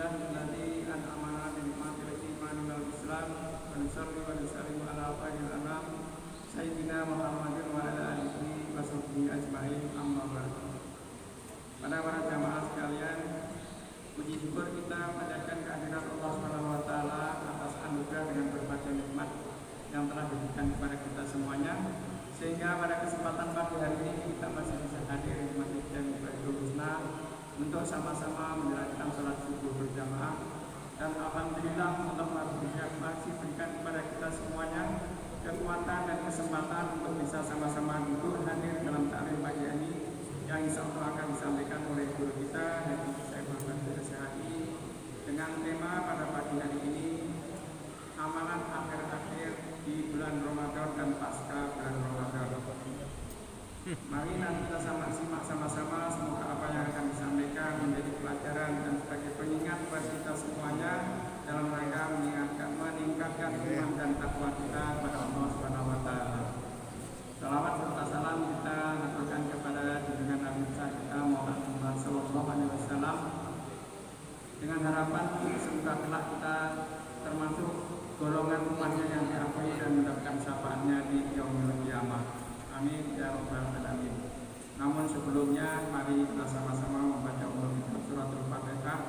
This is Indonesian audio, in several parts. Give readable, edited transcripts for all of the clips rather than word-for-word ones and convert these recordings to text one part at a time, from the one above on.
alhamdulillahilladzi an'amana bi ni'matil iman wal islam wa nusalli wa nusallimu ala khairil anam sayyidina Muhammadin wa ala alihi wa sahbihi ajmain amma ba'du. Para jamaah sekalian, puji syukur kita panjatkan kehadiran Allah Subhanahu wa taala atas anugerah dengan berbagai nikmat yang telah diberikan kepada kita semuanya, sehingga pada kesempatan pagi hari ini kita masih bisa hadir di Masjid Jami Baitul Husna untuk sama-sama menjalankan salat subuh berjamaah. Dan alhamdulillah Allah masih berikan kepada kita semuanya kekuatan dan kesempatan untuk bisa sama-sama duduk hadir dalam taklim pagi ini yang insya Allah akan disampaikan oleh guru kita yaitu Syekh Muhammad SHI dengan tema pada pagi hari ini amalan akhir-akhir di bulan Ramadan dan pasca bulan Ramadan. Mari nanti kita simak sama-sama, semoga apa yang akan disampaikan menjadi pelajaran dan sebagai pengingat buat kita semuanya dalam rangka meningkatkan iman dan takwa kita kepada Allah Subhanahu wa taala. Salawat serta salam kita aturkan kepada junjungan Nabi kita Muhammad sallallahu alaihi wasallam dengan harapan semoga kelak kita termasuk golongan umatnya yang diakui dan mendapatkan syafaatnya di yaumil qiyamah. Amin ya rabbal alamin. Namun sebelumnya mari kita sama-sama membaca suratul Fatihah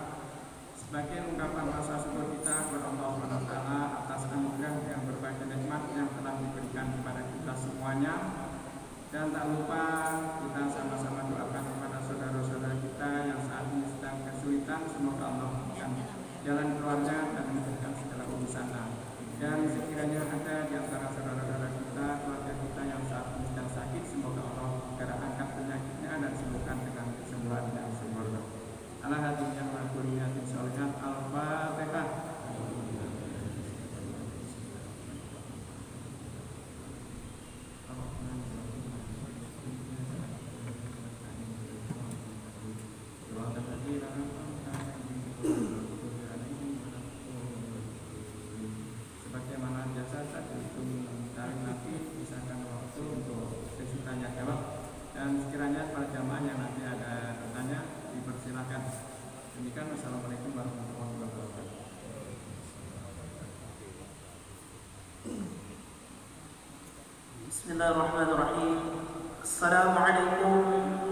sebagai ungkapan rasa syukur kita kepada Allah Subhanahu wa taala atas anugerah yang berbagai nikmat yang telah diberikan kepada kita semuanya. Dan tak lupa kita sama-sama doakan kepada saudara-saudara kita yang saat ini sedang kesulitan, semoga Allah memberikan jalan keluarnya dan memberikan segala urusannya. Dan sekiranya ada di antara saudara-saudara kita, keluarga kita yang saat ini sedang sakit, semoga Allah segera angkat penyakitnya dan sembuhkan dengan kesembuhan yang sempurna. Ala hadinya wa kuriyatin sholihat al-Fatihah. Sebagaimana biasa tadi itu dari Nabi misalkan waktu untuk sesi tanya jawab, dan sekiranya para jamaah yang nanti ada bertanya dipersilakan. Demikian, wassalamualaikum warahmatullahi wabarakatuh. Bismillahirrahmanirrahim. Assalamualaikum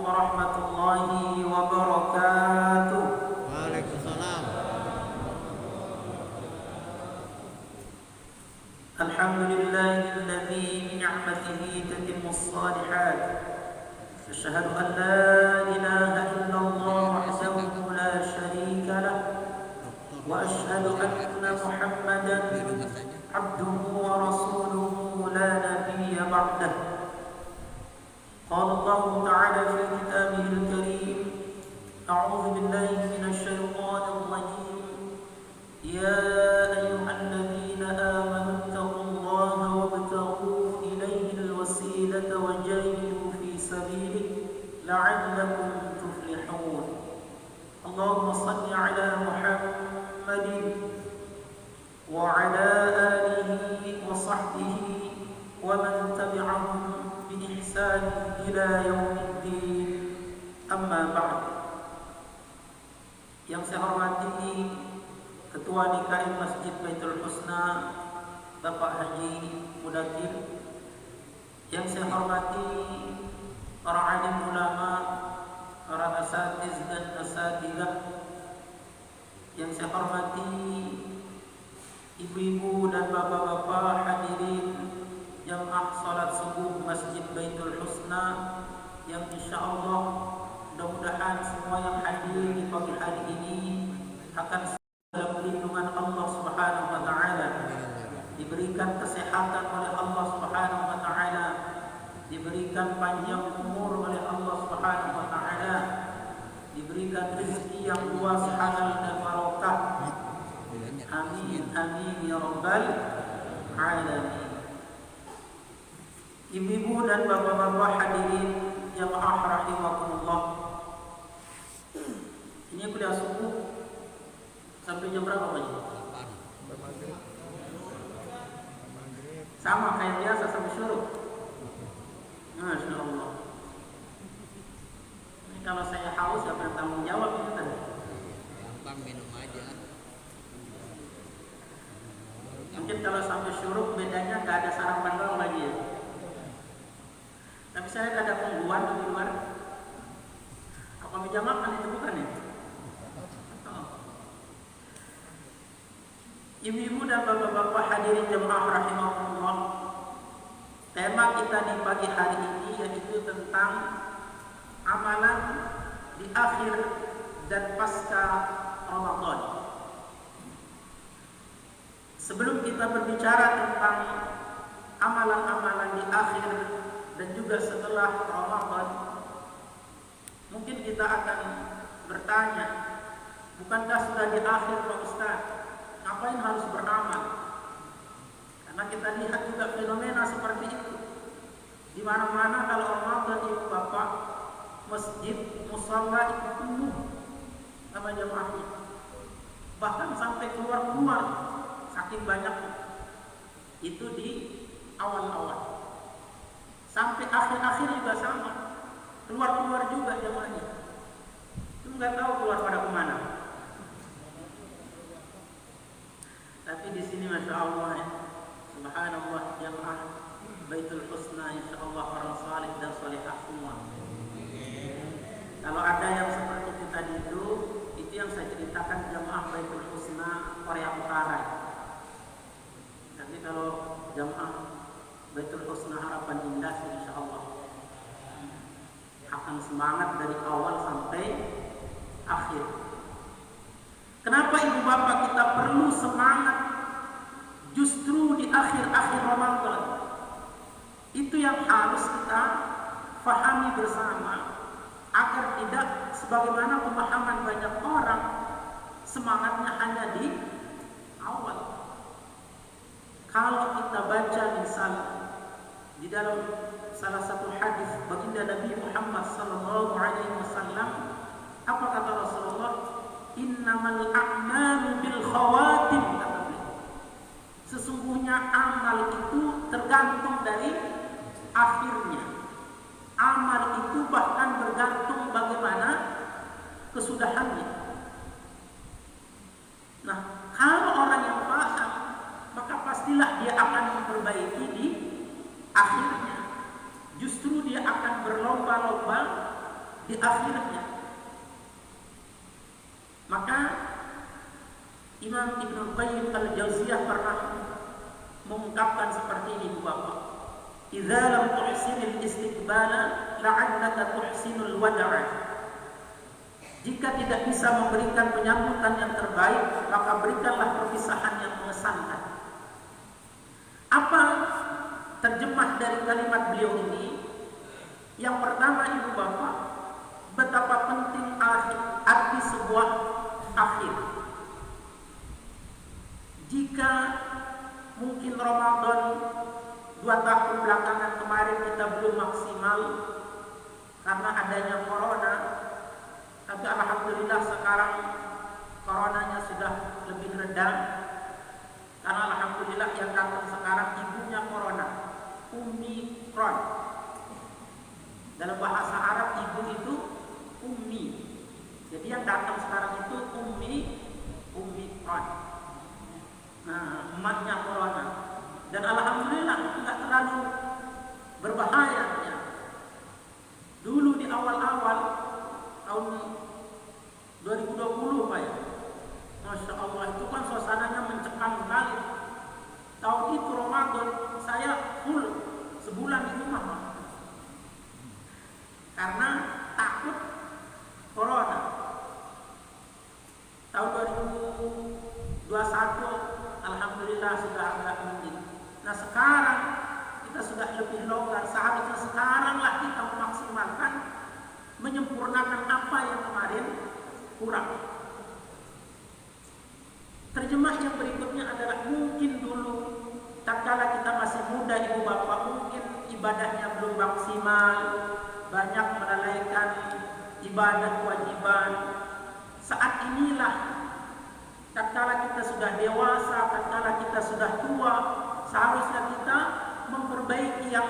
warahmatullahi wabarakatuh. Waalaikumsalam. Alhamdulillahilladzi bi ni'matihi tatimmus shalihat. Asyhadu an la ilaha illallah wahdahu la syarika lah wa asyhadu anna Muhammadan abduhu wa rasuluhu la nabiyya ba'dah. Qala Allah ta'ala fi kitabihil karim, a'udzu billahi minasy syaithanir rajim. Ya ayyuhalladzina amanu taqullaha wabtaghu ilaihil wasilata wajahidu fi sabilihi la'allakum tuflihun. Allahumma shalli ala Muhammadin wa ala alihi wa sahbihi wa man tabi'ahum bi ihsan ila yaumiddin. Amma ba'd. Yang saya hormati Ketua DKM Masjid Baitul Husna Bapak Haji Mudakir, yang saya hormati para alim ulama, para asatiz dan asatidah, yang saya hormati ibu-ibu dan bapak-bapak hadirin jamaah salat subuh Masjid Baitul Husna, yang insyaallah mudah-mudahan semua yang hadir di pagi hari ini akan dalam lindungan Allah Subhanahu wa taala, diberikan kesehatan oleh Allah Subhanahu wa taala, diberikan panjang umur oleh Allah Subhanahu wa taala, diberikan rezeki yang luas, halal dan barokah. Amin amin ya rabbal alamin. Ibu-ibu dan bapak-bapak hadirin jamaah rahimakumullah. Ini kuliah subuh sampai jam berapa Pak? Sama kayak biasa sampai syuruk. Masya Allah. Ini kalau saya haus siapa yang tanggung jawab itu tadi? Gampang minum aja. Mungkin kalau sampai syuruk bedanya nggak ada sarapan doang lagi ya. Tapi saya ada pengguan di luar. Apa meja makan itu bukan ya? Oh. Ibu-ibu dan bapak-bapak hadirin jemaah rahimahullah. Tema kita di pagi hari ini yaitu tentang amalan di akhir dan pasca Ramadan. Sebelum kita berbicara tentang amalan-amalan di akhir dan juga setelah Ramadan, mungkin kita akan bertanya, bukankah sudah di akhir Pak Ustaz? Ngapain harus beramal? Karena kita lihat juga fenomena seperti itu. Di mana-mana kalau Ramadan ibu bapak, masjid, musalla itu penuh sama jemaahnya. Bahkan sampai keluar-keluar saking banyaknya. Itu di awal-awal. Sampai akhir-akhir juga sama. Keluar-keluar juga jemaahnya. Itu nggak tahu keluar pada kemana. Tapi di sini masya Allah ya. Subhanallah jemaah Baitul Husna insyaallah orang salih dan salihah semua. Kalau ada yang seperti itu tadi itu yang saya ceritakan jemaah Baitul Husna Korea Utara. Tapi kalau jemaah Baitul Husna Harapan Indah insyaallah akan semangat dari awal sampai akhir. Kenapa ibu bapak kita perlu semangat justru di akhir-akhir Ramadan? Itu yang harus kita fahami bersama agar tidak sebagaimana pemahaman banyak orang semangatnya hanya di awal. Kalau kita baca misal di dalam salah satu hadis baginda Nabi Muhammad sallallahu alaihi wasallam, apa kata Rasulullah? Innamal a'malu bil khawatim, kata beliau. Sesungguhnya amal itu tergantung dari akhirnya. Amal itu bahkan bergantung bagaimana kesudahannya. Nah, kalau orang yang paham, maka pastilah dia akan memperbaiki di akhirnya. Justru dia akan berlomba-lomba di akhirnya. Maka Imam Ibnu Qayyim Al-Jauziyah pernah mengungkapkan seperti ini, Bapak. Idza lam tuhsinil istiqbala la'allaka tuhsinul wada'a. Jika tidak bisa memberikan penyambutan yang terbaik, maka berikanlah perpisahan yang mengesankan. Apa terjemah dari kalimat beliau ini? Yang pertama ibu bapak, betapa penting arti sebuah akhir. Jika mungkin Ramadan 2 tahun belakangan kemarin kita belum maksimal karena adanya corona, tapi alhamdulillah sekarang coronanya sudah lebih reda. Karena alhamdulillah yang datang sekarang ibunya corona, Omicron. Dalam bahasa Arab ibu itu ummi. Jadi yang datang sekarang itu Omicron. Nah, emaknya corona. Dan alhamdulillah tidak terlalu berbahaya ya. Dulu di awal-awal tahun 2020 Pak ya, Masya Allah itu kan suasananya mencekam sekali. Tahun itu Ramadan saya full sebulan di rumah Pak. Karena takut corona. Tahun 2021 alhamdulillah sudah agak mending. Nah sekarang kita sudah lebih longgar. Seharusnya sekaranglah kita memaksimalkan, menyempurnakan apa yang kemarin kurang. Terjemah yang berikutnya adalah mungkin dulu tatkala kita masih muda ibu bapak, mungkin ibadahnya belum maksimal, banyak melalaikan ibadah kewajiban. Saat inilah tatkala kita sudah dewasa, tatkala kita sudah tua, seharusnya kita memperbaiki yang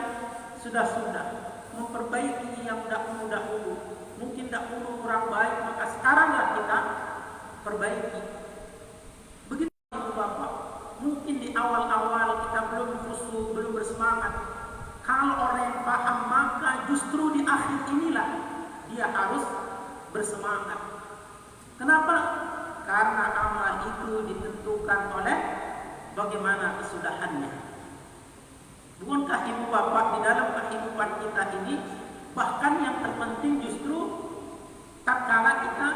sudah-sudah, memperbaiki yang dahulu-dahulu. Mungkin dahulu kurang baik, maka sekaranglah kita perbaiki. Begitu ibu bapak, mungkin di awal-awal bersemangat. Kenapa? Karena amal itu ditentukan oleh bagaimana kesudahannya. Bukankah ibu bapak di dalam kehidupan kita ini, bahkan yang terpenting justru tatkala kita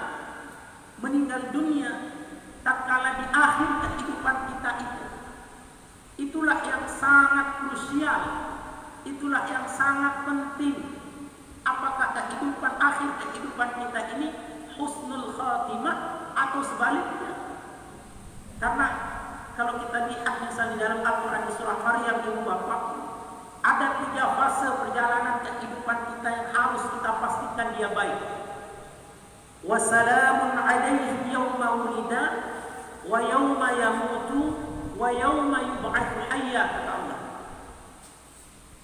meninggal dunia, tatkala di akhir kehidupan kita itulah yang sangat krusial, itulah yang sangat penting. Apakah kehidupan akhir kehidupan kita ini husnul khatimah atau sebaliknya? Karena kalau kita lihat misalnya di dalam Al-Quran di surah Maryam, ibu bapak, ada 3 fase perjalanan kehidupan kita yang harus kita pastikan dia baik. Wassalamun alaihi yawma wulida wa yawma yamutu wa yawma yub'atsu hayya, kata Allah.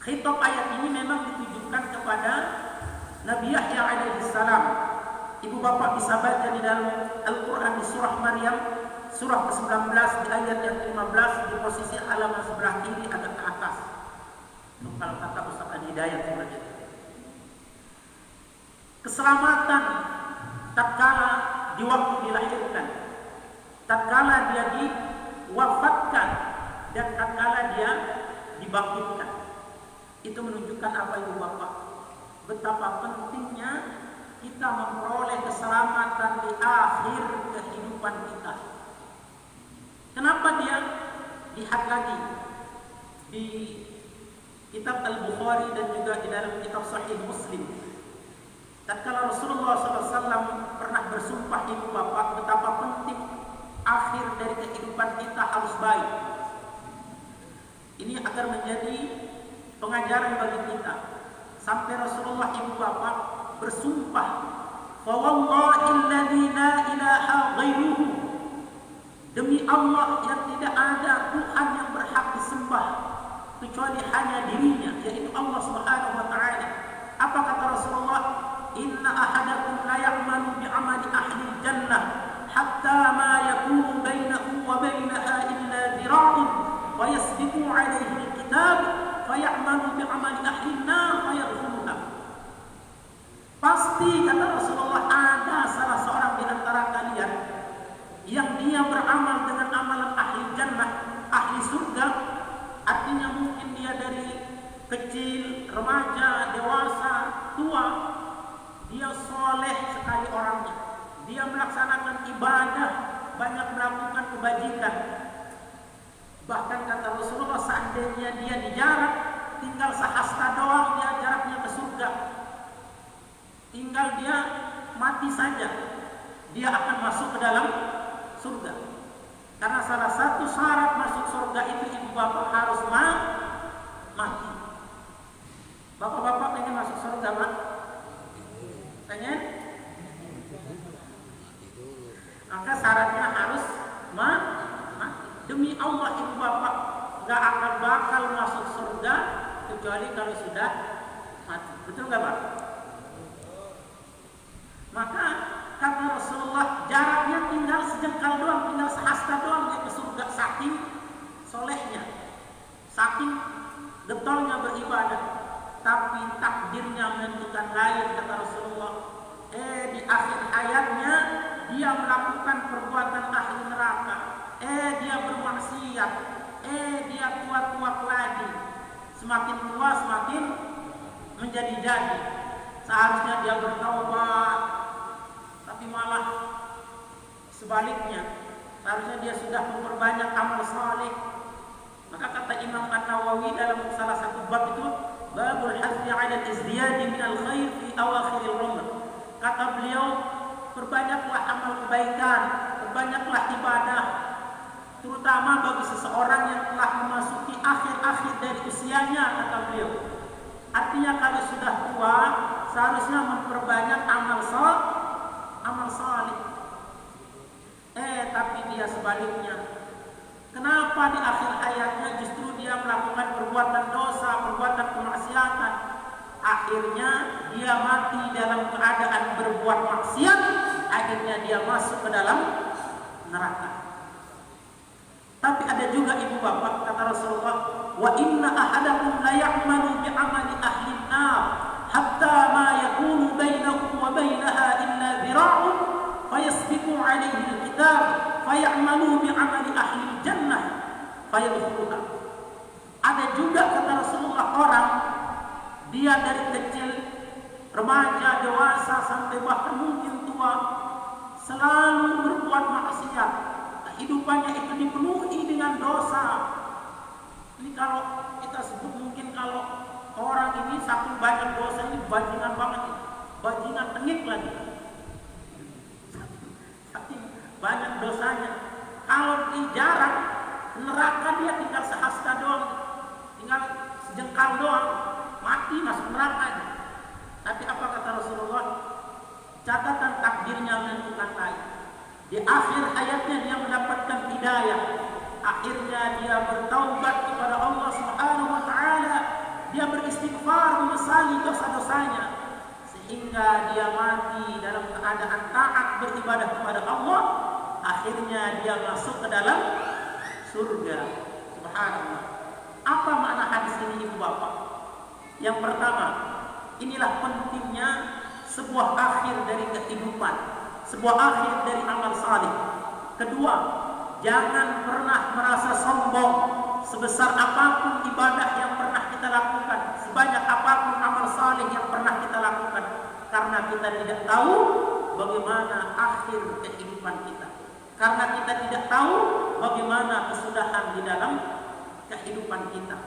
Khitab ayat ini memang ditujukan kepada Nabi Yahya alaihi salam. Ibu bapak bisa baca di dalam Al-Quran di surah Maryam, surah ke-19 di ayat yang 15 di posisi halaman sebelah kiri agak ke atas. Kalau kata Ustaz Hidayat seperti itu. Keselamatan tatkala di waktu dilahirkan, tatkala dia diwafatkan, dan tatkala dia dibangkitkan. Itu menunjukkan apa ibu bapak? Betapa pentingnya kita memperoleh keselamatan di akhir kehidupan kita. Kenapa dia? Lihat lagi di kitab Al-Bukhari dan juga di dalam kitab Sahih Muslim. Tatkala Rasulullah SAW pernah bersumpah ibu bapak betapa penting akhir dari kehidupan kita harus baik. Ini agar menjadi pengajaran bagi kita. Sampai Rasulullah ibu bapak bersumpah, "Fa wallahi alladzi la ilaha ghairuhu." Demi Allah yang tidak ada Tuhan yang berhak disembah kecuali hanya dirinya, yaitu Allah Subhanahu wa taala. Apa kata Rasulullah? Inna ahadakum la ya'malu bi 'amali ahli jannah hatta ma yakunu bainahu wa bainaha illa dhira'un wa yasbiqu 'alayhi al-kitab fa ya'malu bi 'amali ahli an-nar fa yadkhuluha. Pasti kata Rasulullah, ada salah seorang di antara kalian yang dia beramal dengan amalan ahli jannah, ahli surga. Artinya mungkin dia dari kecil, remaja, dewasa, tua, dia soleh sekali orangnya, dia melaksanakan ibadah, banyak melakukan kebajikan. Bahkan kata Rasulullah, seandainya dia di jarak tinggal sehasta doang, dia jaraknya ke surga, tinggal dia mati saja, dia akan masuk ke dalam surga. Karena salah satu syarat masuk surga itu ibu bapak harus mati. Bapak-bapak pengen masuk surga, Pak? Pengen? Maka syaratnya harus mati. Demi Allah ibu bapak gak akan bakal masuk surga kecuali kalau sudah mati. Betul gak Pak? Maka kata Rasulullah, jaraknya tinggal sejengkal doang, tinggal sehasta doang dia ke surga, saking solehnya, saking getolnya beribadah. Tapi takdirnya menentukan lain, kata Rasulullah. Di akhir hayatnya dia melakukan perbuatan ahli neraka, dia bermaksiat, dia tua-tua lagi. Semakin tua semakin menjadi-jadi. Seharusnya dia bertaubat, tapi malah sebaliknya. Seharusnya dia sudah memperbanyak amal saleh. Maka kata Imam An-Nawawi dalam salah satu bab itu, babul hazzi 'ala al-izdiyadi min al-khair fi awakhir al-umr. Kata beliau, perbanyaklah amal kebaikan, perbanyaklah ibadah, terutama bagi seseorang yang telah memasuki akhir-akhir dari usianya, kata beliau. Artinya kalau sudah tua, seharusnya memperbanyak amal saleh. Tapi dia sebaliknya. Kenapa di akhir hayatnya justru dia melakukan perbuatan dosa, perbuatan kemaksiatan? Akhirnya dia mati dalam keadaan berbuat maksiat, akhirnya dia masuk ke dalam neraka. Tapi ada juga ibu bapak, kata Rasulullah, wa inna ahadakum la ya'malu bi 'amali ahli an-nar hatta ma yakunu bainahu wa bainaha illa dhira'un fayasbiqu 'alaihi al-kitab fay'amalu bi'amali ahli jannah fayadkhuluha. Ada juga kata Rasulullah orang dia dari kecil, remaja, dewasa sampai bahkan mungkin tua selalu berbuat maksiat. Kehidupannya itu dipenuhi dengan dosa. Ini kalau kita sebut mungkin kalau orang ini saking banyak dosa ini bajingan banget, bajingan tengik lagi. Saking banyak dosanya. Kalau dijarah neraka dia tinggal sehasta doang, tinggal sejengkal doang, mati masuk neraka aja. Tapi apa kata Rasulullah? Catatan takdirnya menentukan lain. Di akhir hayatnya dia mendapatkan hidayah. Akhirnya dia bertaubat kepada Allah Subhanahu wa taala. Dia beristighfar menyesali dosa-dosanya sehingga dia mati dalam keadaan taat beribadah kepada Allah. Akhirnya dia masuk ke dalam surga. Subhanallah. Apa makna hadis ini Ibu Bapak? Yang pertama, inilah pentingnya sebuah akhir dari kehidupan, sebuah akhir dari amal saleh. Kedua, jangan pernah merasa sombong sebesar apapun ibadah yang pernah kita lakukan, sebanyak apapun amal saleh yang pernah kita lakukan, karena kita tidak tahu bagaimana akhir kehidupan kita. Karena kita tidak tahu bagaimana kesudahan di dalam kehidupan kita.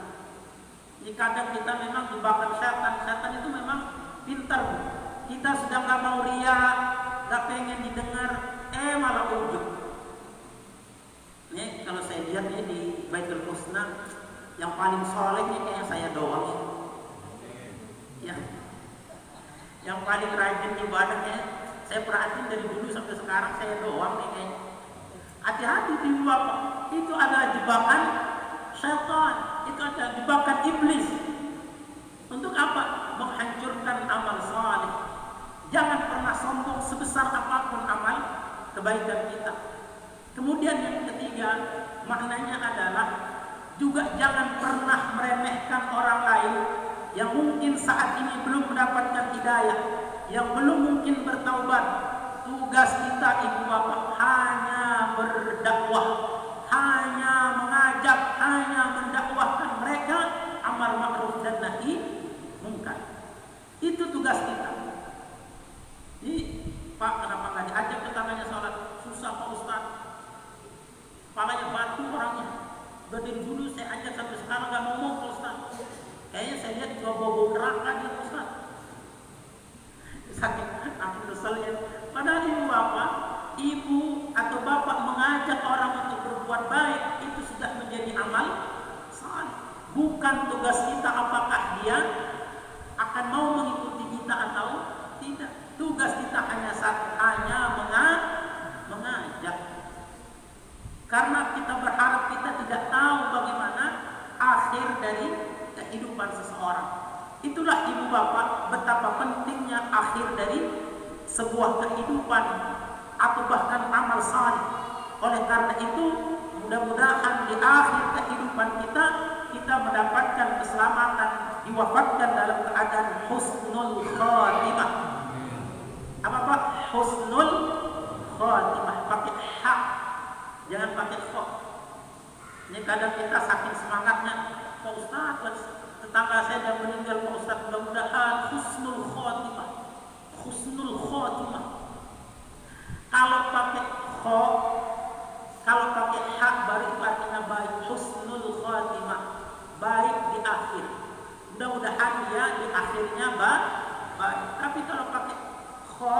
Jadi kadang kita memang dibakat setan. Setan itu memang pintar. Kita sudah gak mau ria, gak pengen didengar, malah ujub. Nih kalau saya lihat nih di Baitul Husna, yang paling soleh nih kayaknya saya doang ya. Yang paling rajin ibadahnya, saya perhatiin dari dulu sampai sekarang saya doang nih kayaknya. Hati-hati di Bapak, itu adalah jebakan syaitan, itu adalah jebakan iblis. Untuk apa? Menghancurkan amal saleh. Jangan pernah sombong sebesar apapun amal kebaikan kita. Kemudian yang ketiga, maknanya adalah juga jangan pernah meremehkan orang lain yang mungkin saat ini belum mendapatkan hidayah, yang belum mungkin bertaubat. Tugas kita Ibu Bapak hanya berdakwah, hanya mengajak, hanya mendakwahkan mereka amar ma'ruf dan nahi munkar. Itu tugas kita. Ini Pak, kenapa nggak diajak tetangganya sholat? Susah Pak Ustaz. Kepalanya batu orangnya. Dari dulu saya ajak sampai sekarang nggak mau Pak Ustaz. Kayaknya saya lihat juga bau neraka dia Pak Ustaz. Sakit, aku keselnya. Padahal Ibu Bapak, Ibu atau Bapak mengajak orang untuk berbuat baik, itu sudah menjadi amal saleh. Bukan tugas kita apakah dia akan mau mengikuti kita atau tidak. Tugas kita hanya satu, hanya mengajak. Karena kita berharap kita tidak tahu bagaimana akhir dari kehidupan seseorang. Itulah Ibu Bapak betapa pentingnya akhir dari sebuah kehidupan atau bahkan amal saleh. Oleh karena itu, mudah-mudahan di akhir kehidupan kita mendapatkan keselamatan, diwafatkan dalam keadaan husnul khatimah. Apa Pak? Husnul khatimah. Pakai hak, jangan pakai kha. Ini kadang kita saking semangatnya, Pak Ustaz, tetangga saya yang meninggal Pak Ustaz, mudah-mudahan husnul khatimah. Husnul khatimah. Kalau pakai kha, kalau pakai hak baru artinya baik. Husnul khatimah, baik di akhir. Mudah-mudahan dia di akhirnya baik. Tapi kalau pakai kha,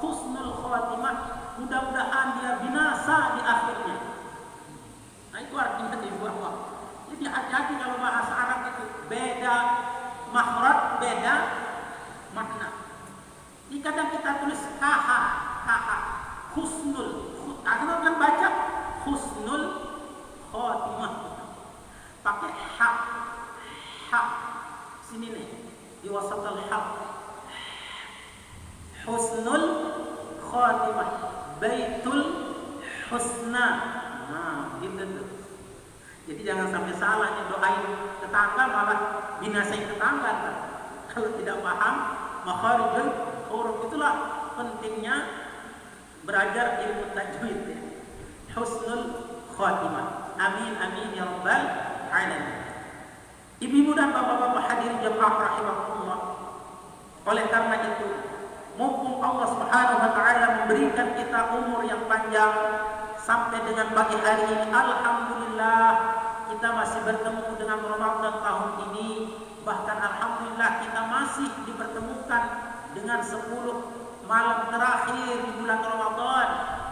husnul khatimah, mudah-mudahan dia binasa di akhirnya. Nah itu artinya di bawah. Jadi hati-hati kalau bahasa Arab itu beda makhraj, beda makna. Ini kadang kita tulis haha, husnul. Akhirnya kan baca husnul khatimah. Pakai hak. Sini nih di wasatul hak. Husnul khatimah, baitul husna. Nah, gitu tuh. Jadi jangan sampai salah nih doain tetangga malah binasain tetangga. Kalau tidak paham makharijul huruf. Itulah pentingnya belajar ilmu tajwid ya. Husnul khatimah. Amin amin ya rabbal alamin. Ibu-ibu dan bapak-bapak hadirin jemaah rahimakumullah. Oleh karena itu, mumpung Allah Subhanahu wa taala memberikan kita umur yang panjang sampai dengan pagi hari ini, alhamdulillah kita masih bertemu dengan Ramadan tahun ini. Bahkan alhamdulillah kita masih dipertemukan dengan 10 malam terakhir di bulan Ramadan.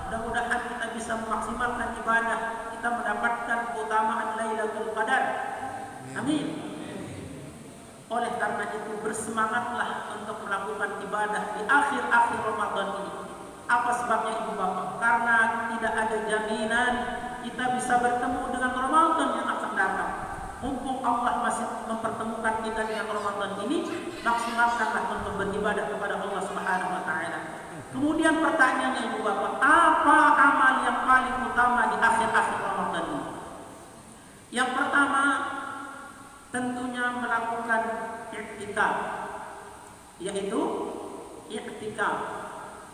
Mudah-mudahan kita bisa memaksimalkan ibadah, kita mendapatkan keutamaan Lailatul Qadar. Amin. Oleh karena itu bersemangatlah untuk melakukan ibadah di akhir-akhir Ramadan ini. Apa sebabnya ibu bapak? Karena tidak ada jaminan kita bisa bertemu dengan Ramadan yang akan datang. Mumpung Allah masih mempertemukan kita dengan Ramadan ini, maksimalkanlah untuk beribadah kepada Allah Subhanahu wa taala. Kemudian pertanyaannya ibu bapak, apa amal yang paling utama di akhir-akhir Ramadan ini? Yang pertama tentunya melakukan i'tikaf, yaitu i'tikaf.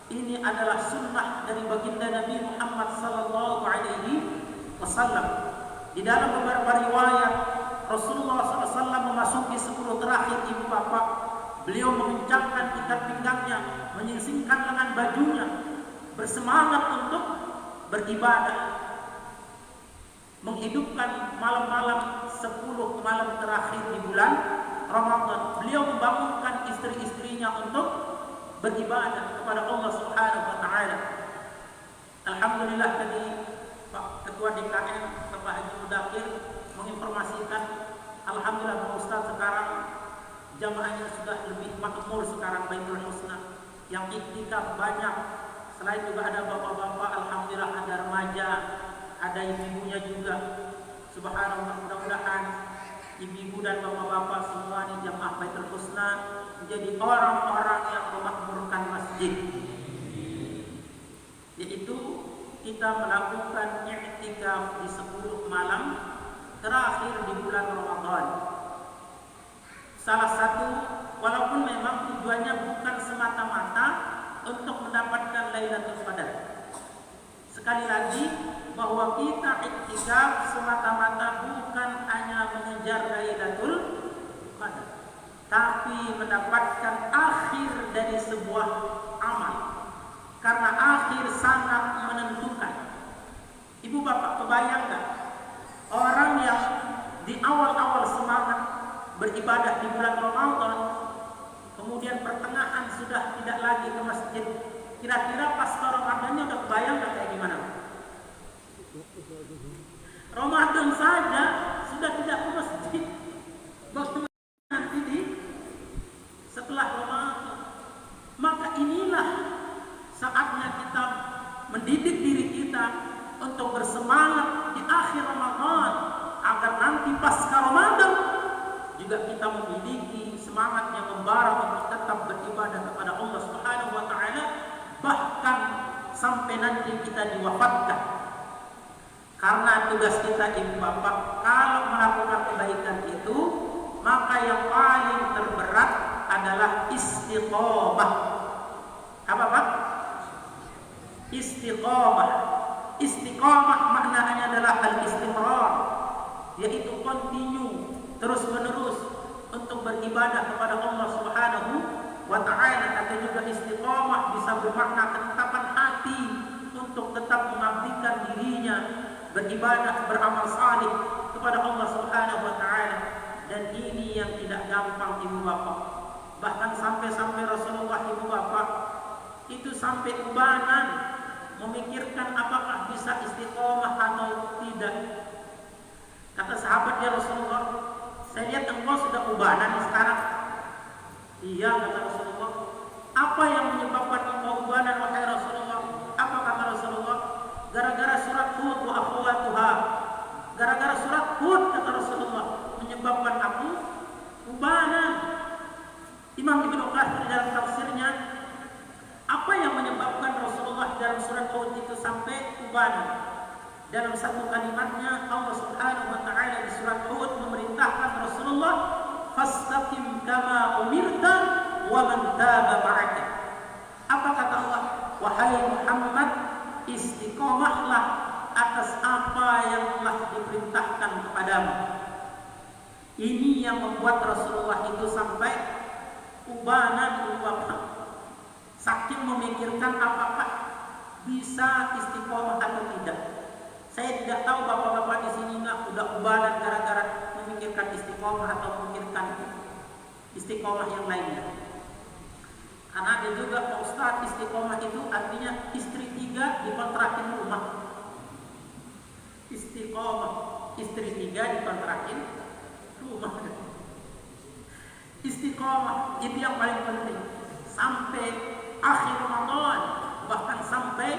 Ini adalah sunnah dari baginda Nabi Muhammad sallallahu alaihi wasallam. Di dalam beberapa riwayat Rasulullah SAW memasuki 10 terakhir ibu bapak, beliau mengencangkan ikat pinggangnya, menyingsingkan lengan bajunya, bersemangat untuk beribadah, menghidupkan malam-malam 10 malam terakhir di bulan Ramadan. Beliau membangunkan istri-istrinya untuk beribadah kepada Allah Subhanahu wa taala. Alhamdulillah tadi Pak Ketua DKM Bapak Haji Mudakir menginformasikan, alhamdulillah Pak Ustaz sekarang jamaahnya sudah lebih makmur sekarang Baitul Husna. Yang iktikaf banyak. Selain juga ada bapak-bapak, alhamdulillah ada remaja, ada ibu-ibunya juga. Subhanallah, mudah-mudahan ibu-ibu dan bapak-bapak semua di jamaah Baitul Husna menjadi orang-orang yang memakmurkan masjid. Yaitu kita melakukan i'tikaf di 10 malam terakhir di bulan Ramadan. Salah satu, walaupun memang tujuannya bukan semata-mata untuk mendapatkan Lailatul Qadar. Sekali lagi, bahwa kita i'tikaf semata-mata bukan hanya mengejar Lailatul Qadar, tapi mendapatkan akhir dari sebuah amal. Karena akhir sangat menentukan. Ibu bapak kebayang gak? Orang yang di awal-awal semangat beribadah di bulan Ramadan, kemudian pertengahan sudah tidak lagi ke masjid. Kira-kira pasca Ramadannya udah kebayang gak kayak gimana? Ramadan saja sudah tidak ke masjid. Bagaimana nanti setelah Ramadan? Maka inilah saatnya kita mendidik diri kita untuk bersemangat di akhir Ramadan, agar nanti pasca Ramadan juga kita memiliki semangat yang membara untuk tetap beribadah kepada Allah Subhanahu wa taala, bahkan sampai nanti kita diwafatkan. Karena tugas kita ibu bapak, kalau melakukan kebaikan itu, maka yang paling terberat adalah istiqomah. Apa Pak? Istiqomah. Istiqomah maknanya adalah al-istimrar, yaitu continue, terus-menerus untuk beribadah kepada Allah Subhanahu wa taala. Atau juga istiqomah bisa bermakna ketetapan hati untuk tetap mengabdikan dirinya, beribadah, beramal salih kepada Allah Subhanahu wa taala. Dan ini yang tidak gampang ibu bapak. Bahkan sampai Rasulullah ibu bapak itu sampai ubanan memikirkan apakah bisa istiqomah atau tidak. Kata sahabat ya Rasulullah, saya lihat engkau sudah ubanan sekarang. Iya kata Rasulullah. Apa yang menyebabkan engkau ubanan wahai Rasulullah? Apa kata Rasulullah? Gara-gara surat Hud wa akhwatuha. Gara-gara surat Hud kata Rasulullah menyebabkan aku ubanan. Imam Ibnu Katsir dalam tafsirnya, apa yang menyebabkan Rasulullah dalam surat Hud itu sampai ubanan? Dalam satu kalimatnya Allah Subhanahu wa taala di surat Hud memerintahkan Rasulullah, fastaqim kama umirta wa man taba ma'aka. Apa kata Allah? Wahai Muhammad, istiqomahlah atas apa yang telah diperintahkan kepadamu. Ini yang membuat Rasulullah itu sampai ubanan saking memikirkan apakah bisa istiqomah atau tidak. Saya tidak tahu bapak-bapak di sini nggak udah ubanan gara-gara memikirkan istiqomah atau memikirkan istiqomah yang lainnya. Karena ada juga Pak Ustadz, istiqomah itu artinya istri 3 dikontrakin rumah. Istiqomah, istri 3 dikontrakin rumah. Istiqomah itu yang paling penting sampai akhir Ramadan, bahkan sampai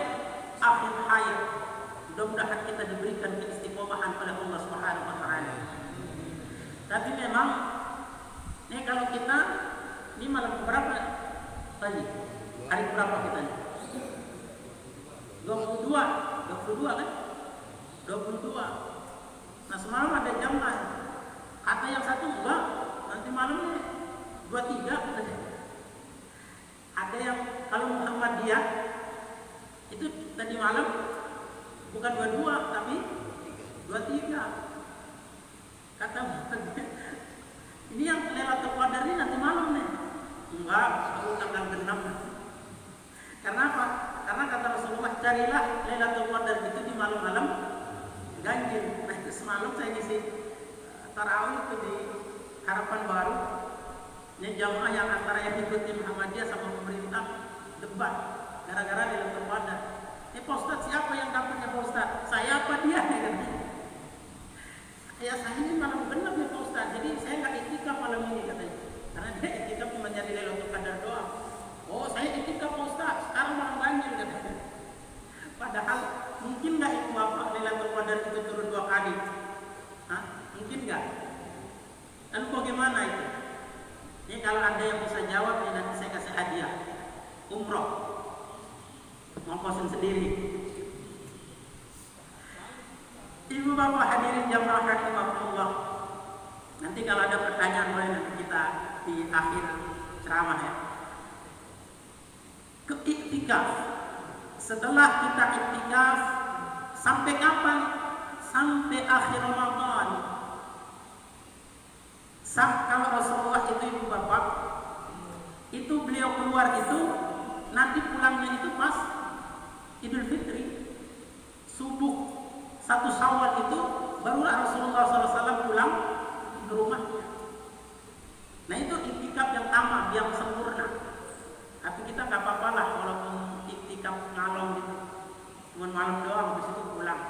akhir hayat. Mudah-mudahan kita diberikan keistiqomahan oleh Allah Subhanahu wa taala. Tapi memang ini kalau kita ini malam berapa tadi? Hari berapa kita ini? 22 kan? 22. Nah, semalam ada jam lain. Kata yang satu enggak, nanti malam nih 23 katanya. Ada yang kalau Muhammadiyah itu tadi malam bukan 22 tapi 23. Kata ini yang Lailatul Qadar ini nanti malam nih. Enggak, baru tanggal 6. Karena apa? Karena kata Rasulullah, carilah Lailatul Qadar itu di malam-malam ganjil. Nah, itu semalam saya ngisi tarawih itu di Harapan Baru. Ini jamaah yang antara yang ikuti Muhammadiyah sama pemerintah debat gara-gara Lailatul Qadar. Pak Ustadz, siapa yang dapatnya Pak Ustadz? Saya apa dia? Ya saya ini malam genap ya Pak Ustadz, jadi saya nggak itikaf malam ini katanya. Karena dia itikaf cuma nyari Lailatul Qadar doang. Oh, saya itikaf Pak Ustadz, sekarang malam ganjil katanya. Padahal mungkin nggak itu Bapak Lailatul Qadar itu turun 2 kali? Hah? Mungkin nggak? Lalu bagaimana itu? Ini kalau ada yang bisa jawab, ya nanti saya kasih hadiah umroh, ngongkosin sendiri. Ibu bapak hadirin jamaah rahimahullah. Nanti kalau ada pertanyaan boleh nanti kita di akhir ceramah ya. Keiktikaf. Setelah kita iktikaf sampai kapan? Sampai akhir Ramadan. Kalau Rasulullah itu ibu bapak, itu beliau keluar itu nanti pulangnya itu pas Idul Fitri, subuh 1 Syawal itu barulah Rasulullah SAW pulang ke rumahnya. Nah itu iktikaf yang tamat, yang sempurna. Tapi kita nggak apa-apa lah walaupun iktikaf ngalong gitu, cuma malam doang, habis itu pulang.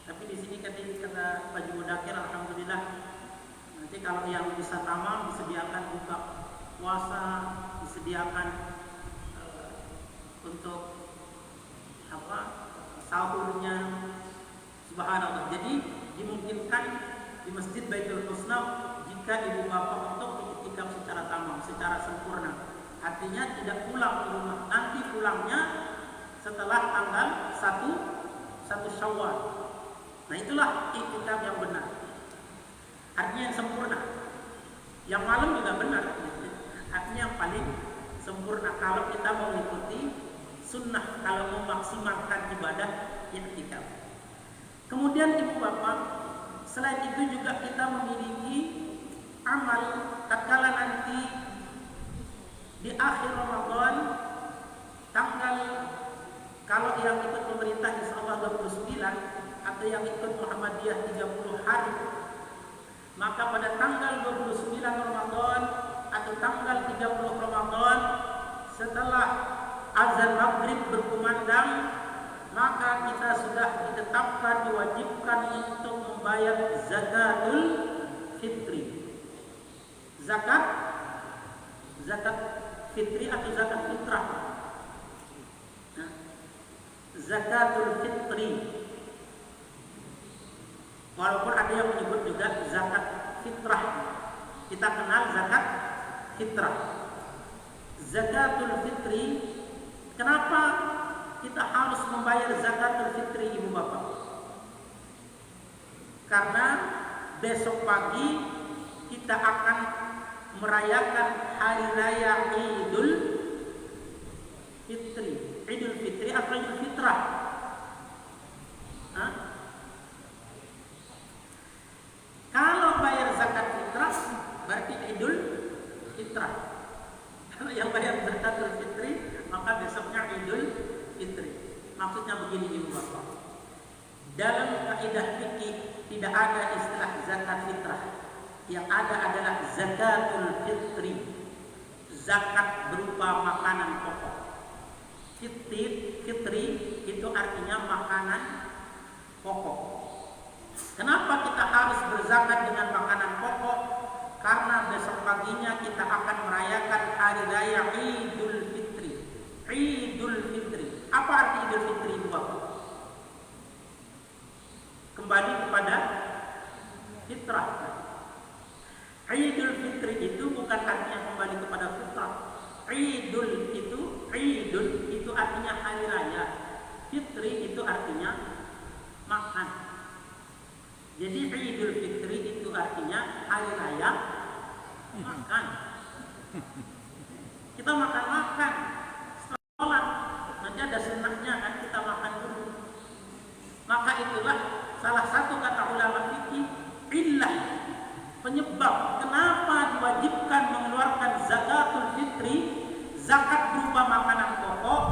Tapi di sini kata Pak Mudakir, alhamdulillah. Nanti kalau yang bisa tamam disediakan buka puasa, disediakan untuk sahurnya, subhanallah. Jadi dimungkinkan di Masjid Baitul Husna jika ibu bapak untuk iktikaf secara tamam, secara sempurna. Artinya tidak pulang ke rumah, nanti pulangnya setelah tanggal 1 Syawal. Nah itulah iktikaf yang benar, artinya yang sempurna. Yang malam juga benar, artinya yang paling sempurna kalau kita mau mengikuti sunnah, kalau memaksimalkan ibadah iktikaf. Kemudian ibu bapak, selain itu juga kita memiliki amal tatkala nanti di akhir Ramadan tanggal, kalau yang ikut pemerintah insyaallah 29 atau yang ikut Muhammadiyah 30 hari, maka pada tanggal 29 Ramadan atau tanggal 30 Ramadan setelah azan maghrib berkumandang, maka kita sudah ditetapkan, diwajibkan untuk membayar zakatul fitri. Zakat fitri atau zakat fitrah. Nah, zakatul fitri. Walaupun ada yang menyebut juga zakat fitrah. Kita kenal zakat fitrah. Zakatul fitri. Kenapa kita harus membayar zakatul fitri ibu bapak? Karena besok pagi kita akan merayakan hari raya Idul Fitri. Idul Fitri atau Idul Fitrah? Hah? Kalau bayar zakat fitrah berarti Idul Fitrah. Kalau yang bayar zakatul fitri maka besoknya Idul Fitri. Maksudnya begini Ibu Bapak. Dalam kaidah fikih tidak ada istilah zakat fitrah. Yang ada adalah zakatul fitri. Zakat berupa makanan pokok. Fitri itu artinya makanan pokok. Kenapa kita harus berzakat dengan makanan pokok? Karena besok paginya kita akan merayakan hari raya Idul Fitri. Idul Fitri. Apa arti Idul Fitri itu, Bapak? Kembali kepada fitrah. Idul Fitri itu bukan artinya kembali kepada fitrah. Idul itu artinya hari raya. Fitri itu artinya makan. Jadi Idul Fitri itu artinya hari raya makan. Kita makan-makan setelah nanti ada sunnahnya kan, kita makan dulu. Maka itulah salah satu kata ulama fikih illah, penyebab kenapa diwajibkan mengeluarkan zakatul fitri, zakat berupa makanan pokok,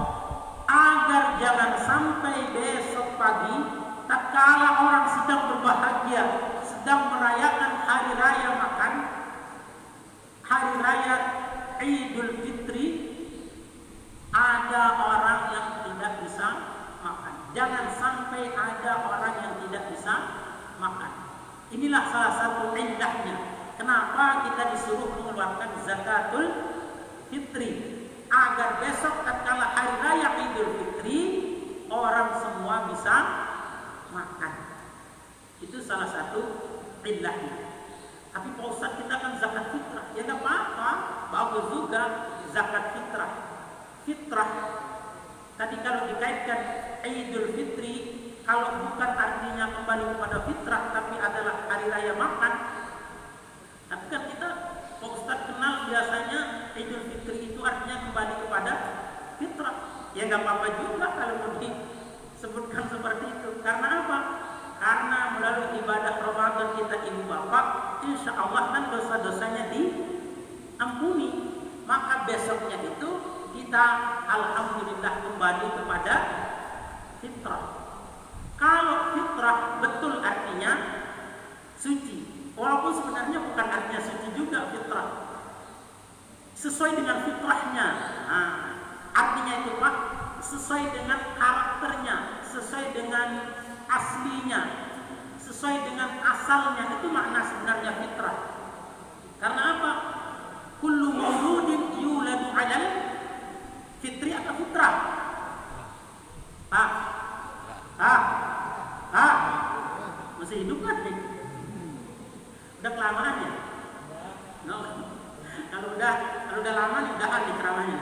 agar jangan sampai besok pagi tatkala orang sedang berbahagia, sedang merayakan hari raya makan, hari raya Idul Fitri, ada orang yang tidak bisa makan. Jangan sampai ada orang yang tidak bisa makan. Inilah salah satu indahnya. Kenapa kita disuruh mengeluarkan zakatul fitri? Agar besok tatkala hari raya Idul Fitri, orang semua bisa makan. Itu salah satu indahnya. Tapi Pak Ustaz, kita kan zakat fitrah. Ya nggak apa-apa, bagus juga zakat fitrah. Fitrah tadi kalau dikaitkan Idul Fitri, kalau bukan artinya kembali kepada fitrah, tapi adalah hari raya makan. Tapi kan kita, Pak Ustaz, kenal biasanya Idul Fitri itu artinya kembali kepada fitrah. Ya nggak apa-apa juga kalau mau disebutkan seperti itu. Karena apa? Karena melalui ibadah Ramadan kita, Ibu Bapak, insya Allah kan dosa-dosanya diampuni. Maka besoknya itu kita alhamdulillah kembali kepada fitrah. Kalau fitrah betul artinya suci, walaupun sebenarnya bukan artinya suci juga fitrah. Sesuai dengan fitrahnya. Nah, artinya itu Pak, sesuai dengan karakternya, sesuai dengan aslinya, sesuai dengan asalnya, itu makna sebenarnya fitrah. Karena apa? Kullu mauludin yuladu 'alal fitri atau fitrah. Masih hidup kan nih? Udah kelamaan ya? No. Kalau udah lama nih udahan nih ceramahnya.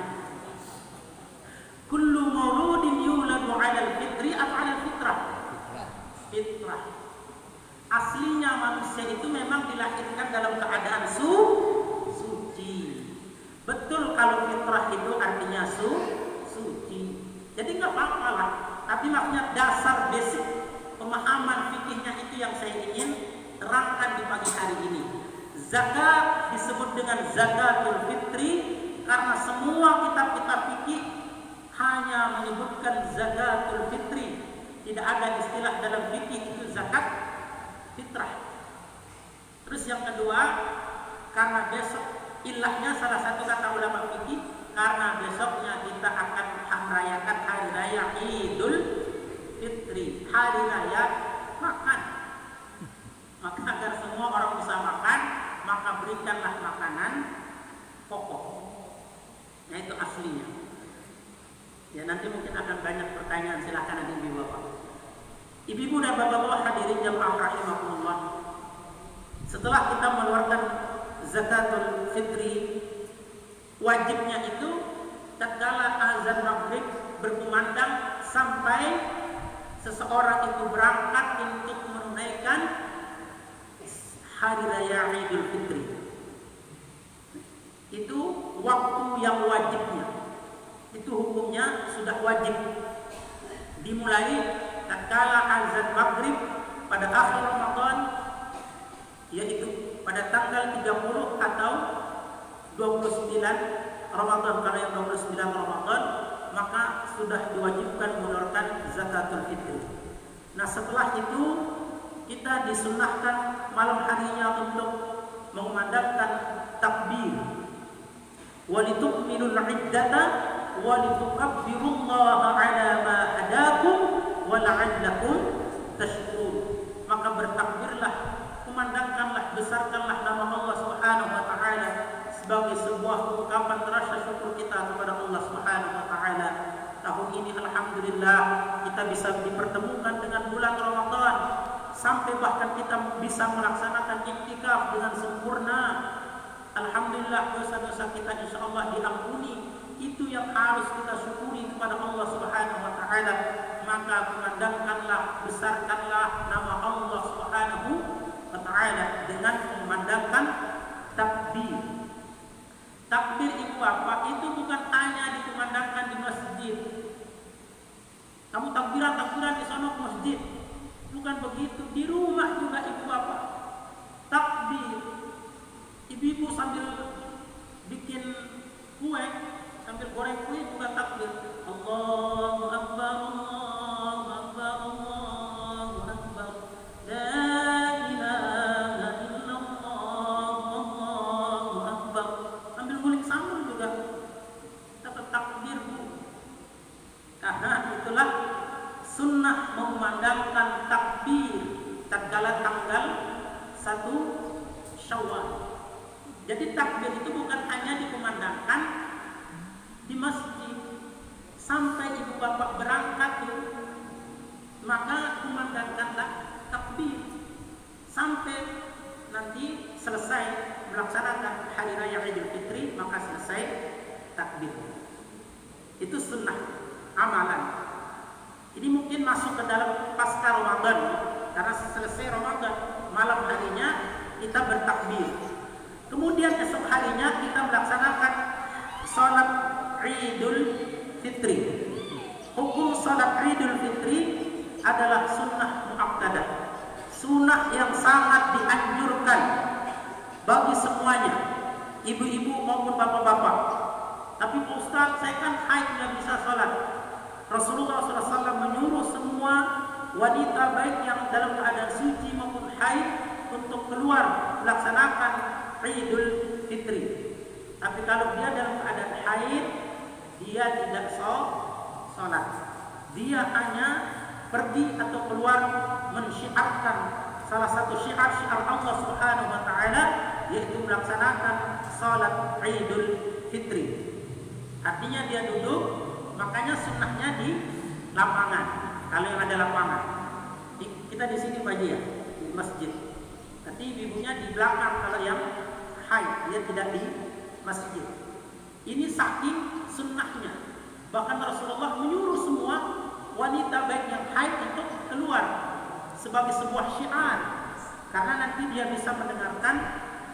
Kullu mauludin yuladu 'alal fitri atau 'alal fitrah. Fitrah. Aslinya manusia itu memang dilahirkan dalam keadaan suci. Betul kalau fitrah itu artinya suci. Jadi nggak apa-apa lah. Tapi maksudnya dasar basic pemahaman fikihnya itu yang saya ingin terangkan di pagi hari ini. Zakat disebut dengan zakatul fitri karena semua kitab-kitab fikih hanya menyebutkan zakatul fitri. Tidak ada istilah dalam fikih itu zakat fitrah. Terus yang kedua, karena besok ilahnya salah satu kata ulama fikih, karena besoknya kita akan merayakan hari raya Idul Fitri, hari raya makan. Maka agar semua orang bisa makan, maka berikanlah makanan pokok. Yaitu aslinya. Ya nanti mungkin akan banyak pertanyaan, silakan nanti Ibu Bapak. Ibu-ibu dan bapak-bapak hadirin jamaah rahimakumullah. Setelah kita mengeluarkan zakatul fitri, wajibnya itu tatkala azan maghrib berkumandang sampai seseorang itu berangkat untuk menunaikan hari raya Idul Fitri. itu waktu yang wajibnya. Itu hukumnya sudah wajib. Dimulai tatkala azan maghrib pada akhir Ramadan, yaitu pada tanggal 30 atau 29 Ramadan. Kalau yang 29 Ramadan, maka sudah diwajibkan mengeluarkan zakatul fitri. Nah, setelah itu kita disunnahkan malam harinya untuk mengumandangkan takbir. Walitukmilul iddata walitukabbirullaha ala ma hadakum wa la'allakum tashkurun. Maka bertakbirlah, kumandangkanlah, besarkanlah nama Allah Subhanahu wa taala sebagai sebuah ungkapan rasa syukur kita kepada Allah Subhanahu wa taala. Tahun ini alhamdulillah kita bisa dipertemukan dengan bulan Ramadan, sampai bahkan kita bisa melaksanakan iktikaf dengan sempurna. Alhamdulillah dosa-dosa kita insyaallah diampuni. Itu yang harus kita syukuri kepada Allah Subhanahu wa taala. Maka kumandangkanlah, besarkanlah nama Allah Subhanahu wa taala dengan memandangkan takbir. Takbir itu apa? Itu bukan hanya dikumandangkan di masjid. Kamu takbiran di sana ke masjid. Bukan begitu. Di rumah juga itu apa? Takbir. Ibu-ibu sambil bikin kue, sambil goreng kue juga takbir. Allahu Akbar, Allahu Akbar, Allahu Akbar. La ilaha illallah, Allahu Akbar. Sambil ngulik sambal juga tetap takbir. Karena itulah sunnah memandangkan takbir tatkala tanggal 1 Syawal. Jadi takbir itu bukan hanya dikumandangkan di masjid. Sampai ibu bapak berangkat maka kumandangkanlah takbir sampai nanti selesai melaksanakan hari raya Idul Fitri, maka selesai takbir. Itu sunnah amalan. Ini mungkin masuk ke dalam pasca Ramadan, karena selesai Ramadan malam harinya kita bertakbir. Kemudian esok harinya kita melaksanakan salat Idul Fitri. Hukum salat Idul Fitri adalah sunnah muakkadah, sunnah yang sangat dianjurkan bagi semuanya, ibu-ibu maupun bapak-bapak. Tapi Pak Ustaz, saya kan haid nggak bisa salat. Rasulullah SAW menyuruh semua wanita baik yang dalam keadaan suci maupun haid untuk keluar melaksanakan Idul Fitri. Tapi kalau dia dalam keadaan haid, dia tidak sholat. Dia hanya pergi atau keluar mensyiarkan salah satu syiar Allah Subhanahu wa taala, yaitu melaksanakan salat Idul Fitri. Artinya dia duduk, makanya sunnahnya di lapangan. Kalau yang ada lapangan, kita di sini Pak Haji ya, di masjid. Nanti ibunya di belakang kalau yang haid, dia tidak di masjid. Ini saking sunnahnya. Bahkan Rasulullah menyuruh semua wanita baik yang haid untuk keluar sebagai sebuah syiar, karena nanti dia bisa mendengarkan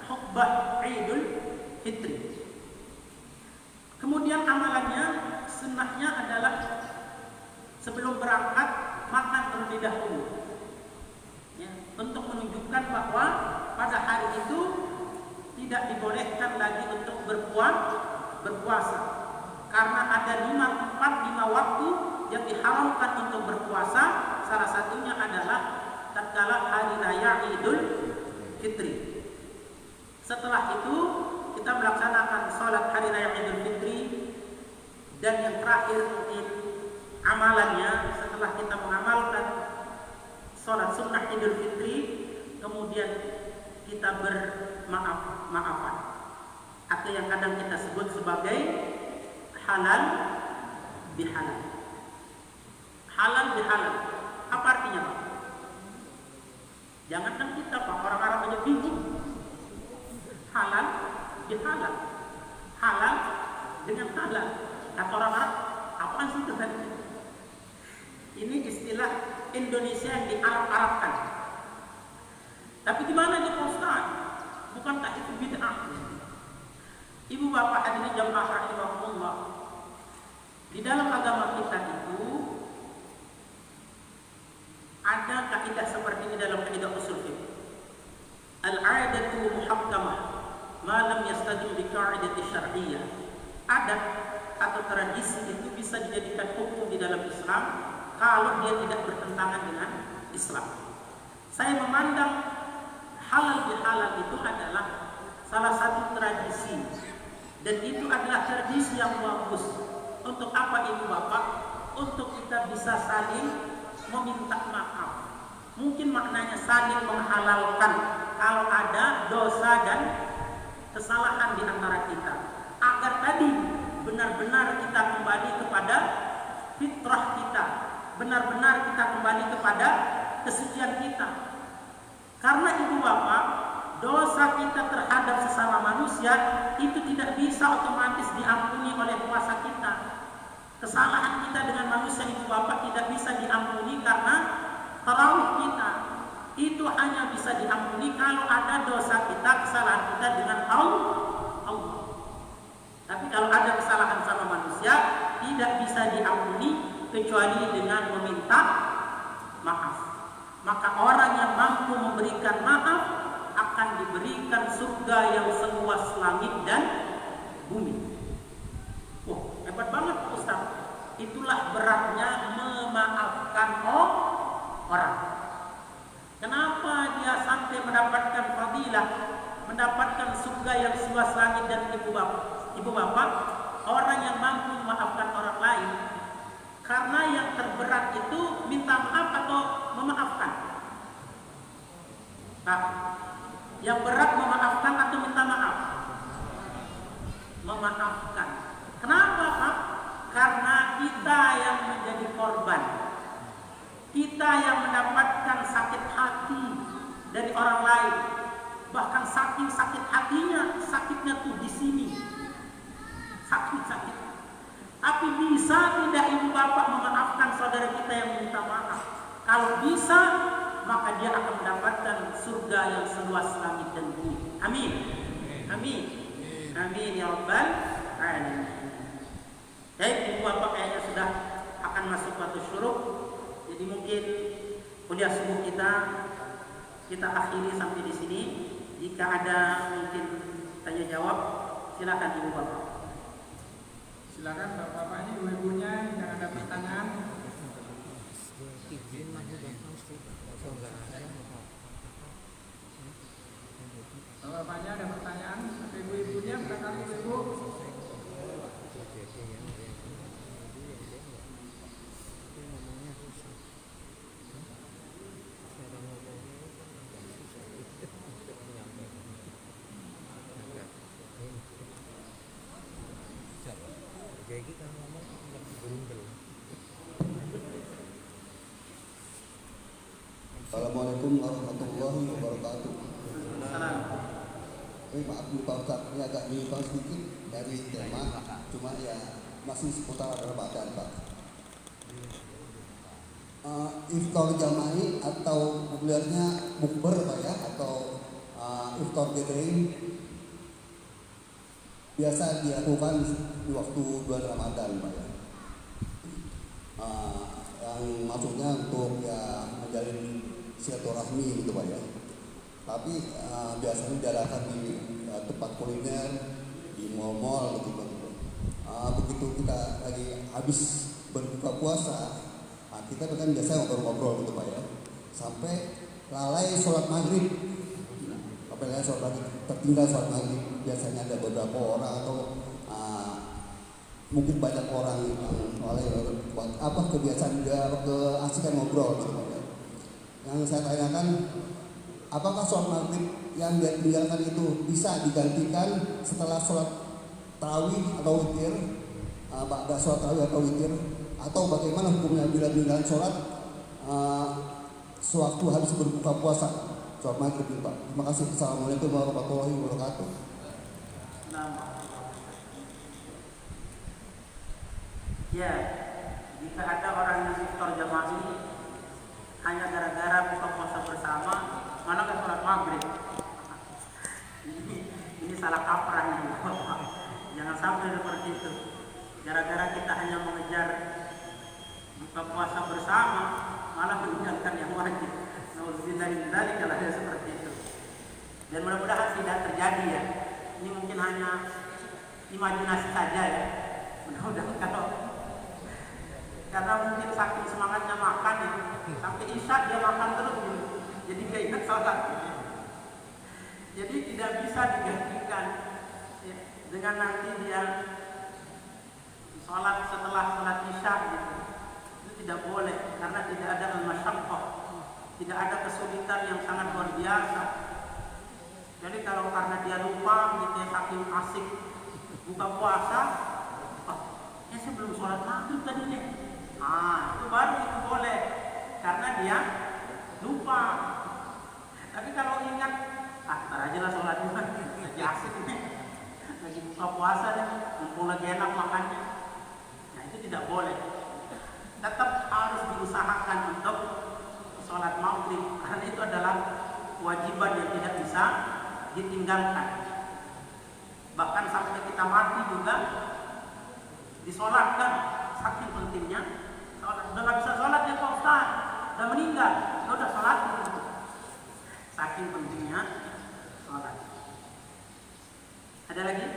khutbah Idul Fitri. Kemudian amalannya, sunnahnya adalah sebelum berangkat makan terlebih dahulu, ya, untuk menunjukkan bahwa pada hari itu tidak dibolehkan lagi untuk berpuasa, karena ada 5 waktu yang diharamkan untuk berpuasa. Salah satunya adalah tatkala hari raya Idul Fitri. Setelah itu kita melaksanakan sholat hari raya Idul Fitri, dan yang terakhir mungkin amalannya setelah kita mengamalkan sholat sunnah Idul Fitri, kemudian kita bermaaf-maafan, atau yang kadang kita sebut sebagai halal bihalal. Halal bihalal, apa artinya Pak? Jangankan kita Pak, orang Arab aja bingung. Halal bihalal, halal dengan halal. Kata orang Arab, apaan sih itu tadi? Ini istilah Indonesia yang diarab-arabkan. Tapi gimana nih Pak Ustaz? Bukankah itu bid'ah? Ibu bapak hadirin jamaah rahimahumullah, di dalam agama kita itu ada kaidah seperti ini dalam kaidah usul fiqh. Al-'adatu muhakkamah ma lam yastaqim bi qa'idati syar'iyyah. Adat atau tradisi itu bisa dijadikan hukum di dalam Islam kalau dia tidak bertentangan dengan Islam. Saya memandang halal bihalal itu adalah salah satu tradisi, dan itu adalah tradisi yang bagus. Untuk apa ibu bapak? Untuk kita bisa saling meminta maaf. Mungkin maknanya saling menghalalkan kalau ada dosa dan kesalahan di antara kita, agar tadi benar-benar kita kembali kepada fitrah kita, benar-benar kita kembali kepada kesucian kita. Karena ibu bapak, dosa kita terhadap sesama manusia itu tidak bisa otomatis diampuni oleh kuasa kita. Kesalahan kita dengan manusia ibu bapak tidak bisa diampuni karena tarawih kita. Itu hanya bisa diampuni kalau ada dosa kita, kesalahan kita dengan Allah. Tapi kalau ada kesalahan sama manusia tidak bisa diampuni kecuali dengan meminta maaf. Maka orang yang mampu memberikan maaf akan diberikan surga yang seluas langit dan bumi. Wah, hebat banget Pak Ustaz. Itulah beratnya memaafkan orang. Kenapa dia sampai mendapatkan fadilah, mendapatkan surga yang seluas langit dan ibu bapak, orang yang mampu memaafkan orang lain. Karena yang terberat itu minta maaf atau memaafkan? Nah, yang berat memaafkan atau minta maaf? Memaafkan. Kenapa Pak? Karena kita yang menjadi korban, kita yang mendapatkan sakit hati dari orang lain. Bahkan saking sakit hatinya, sakitnya tuh di sini, sakit. Tapi bisa tidak ibu bapak memaafkan saudara kita yang minta maaf? Kalau bisa, maka dia akan mendapatkan surga yang seluas langit dan bumi. Amin. Amin. Amin ya rabbal alamin. Baik, ibu bapak kayaknya sudah akan masuk waktu syuruk. Jadi mungkin kuliah subuh kita akhiri sampai di sini. Jika ada mungkin tanya jawab, silakan ibu bapak. Silakan bapak-bapaknya, ibu-ibunya yang ada pertanyaan. Bapak-bapaknya ada pertanyaan, atau ibu-ibunya barangkali ibu. Assalamualaikum warahmatullahi wabarakatuh. Maaf lupa Ustaz, ini agak menyimpang sedikit dari tema, cuma ya masih seputar Ramadan Pak. Iftar jama'i atau populernya bukber Pak ya, atau iftar gathering biasa dilakukan di waktu bulan Ramadan Pak ya. Yang maksudnya untuk ya menjalin silaturahmi gitu Pak ya. Tapi biasanya diadakan di tempat kuliner, di mall-mall gitu Pak. Begitu kita lagi habis berbuka puasa, kita kan biasa ngobrol-ngobrol gitu Pak ya. Sampai lalai sholat maghrib. Apalagi sholat maghrib, tertinggal sholat maghrib. Biasanya ada beberapa orang atau mungkin banyak orang yang lalai kebiasaan keasikan ngobrol gitu Pak ya. Yang saya tanyakan, apakah sholat maghrib yang ditinggalkan itu bisa digantikan setelah sholat tarawih atau witir, ba'da sholat tarawih atau witir, atau bagaimana hukumnya bila meninggalkan sholat sewaktu habis berbuka puasa sholat maghrib ini Pak? Terima kasih. Assalamualaikum warahmatullahi wabarakatuh. Ya, jika ada orang yang iftar jama'i hanya gara-gara buka puasa bersama, malah ke sholat maghrib. Ini salah kaprah nih Bapak. Jangan sampai seperti itu. Gara-gara kita hanya mengejar buka puasa bersama, malah meninggalkan yang wajib. Nauzubillah min dzalik kalau ada seperti itu. Dan mudah-mudahan tidak terjadi ya. Ini mungkin hanya imajinasi saja ya. Mudah-mudahan karena mungkin saking semangatnya makan ya, sampai isya dia makan terus gitu. Jadi dia ingat sholat. Jadi tidak bisa digantikan ya, dengan nanti dia sholat setelah sholat isya gitu. Itu tidak boleh karena tidak ada al-masyaqqah, tidak ada kesulitan yang sangat luar biasa. Jadi kalau karena dia lupa gitu ya, saking asik buka puasa, saya belum sholat maghrib tadi nih. Itu baru itu boleh karena dia lupa. Tapi kalau ingat, ntar aja lah sholatnya, lagi asik nih, lagi buka puasa nih, mumpung lagi enak makannya. Nah itu tidak boleh. Tetap harus diusahakan untuk sholat maghrib karena itu adalah kewajiban yang tidak bisa ditinggalkan. Bahkan sampai kita mati juga disolatkan, saking pentingnya sholat. Udah gak bisa sholat ya Pak Ustaz, udah meninggal, udah sholat gitu. Saking pentingnya sholat. Ada lagi?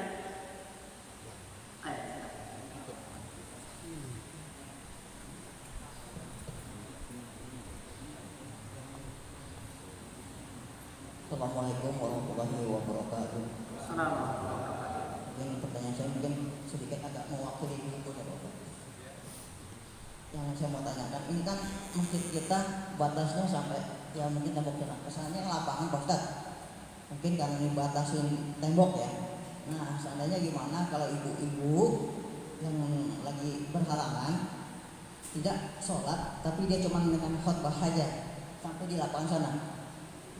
Assalamualaikum warahmatullahi wabarakatuh. Assalamualaikum. Yang pertanyaan saya mungkin sedikit agak mewakili itu ya Bapak. Yang saya mau tanyakan, ini kan masjid kita batasnya sampai ya mungkin tembok jalan. Kesannya lapangan Pak Ustaz. Mungkin karena ini batasin tembok ya. Nah seandainya gimana kalau ibu-ibu yang lagi berhalangan tidak sholat tapi dia cuma dengan khutbah saja sampai di lapangan sana,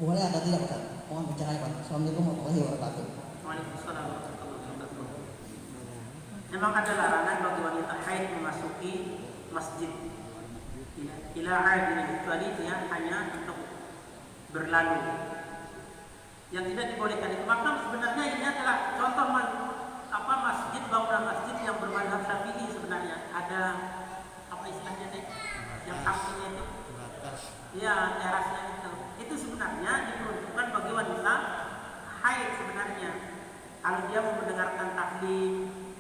boleh atau tidak Pak? Mohon bicaranya Pak. Assalamualaikum warahmatullahi wabarakatuh. Waalaikumsalam warahmatullahi wabarakatuh. Memang ada larangan bagi wanita haid memasuki masjid ila haidin, kecuali dia hanya untuk berlalu. Yang tidak dibolehkan itu, maka sebenarnya ini adalah contoh masjid, bangunan masjid yang bermadzhab Syafi'i sebenarnya. Ada apa istilahnya teh? Yang sampingnya itu. Iya, terasnya itu. Itu sebenarnya diperuntukkan bagi wanita haid sebenarnya. Kalau dia mau mendengarkan tahlil,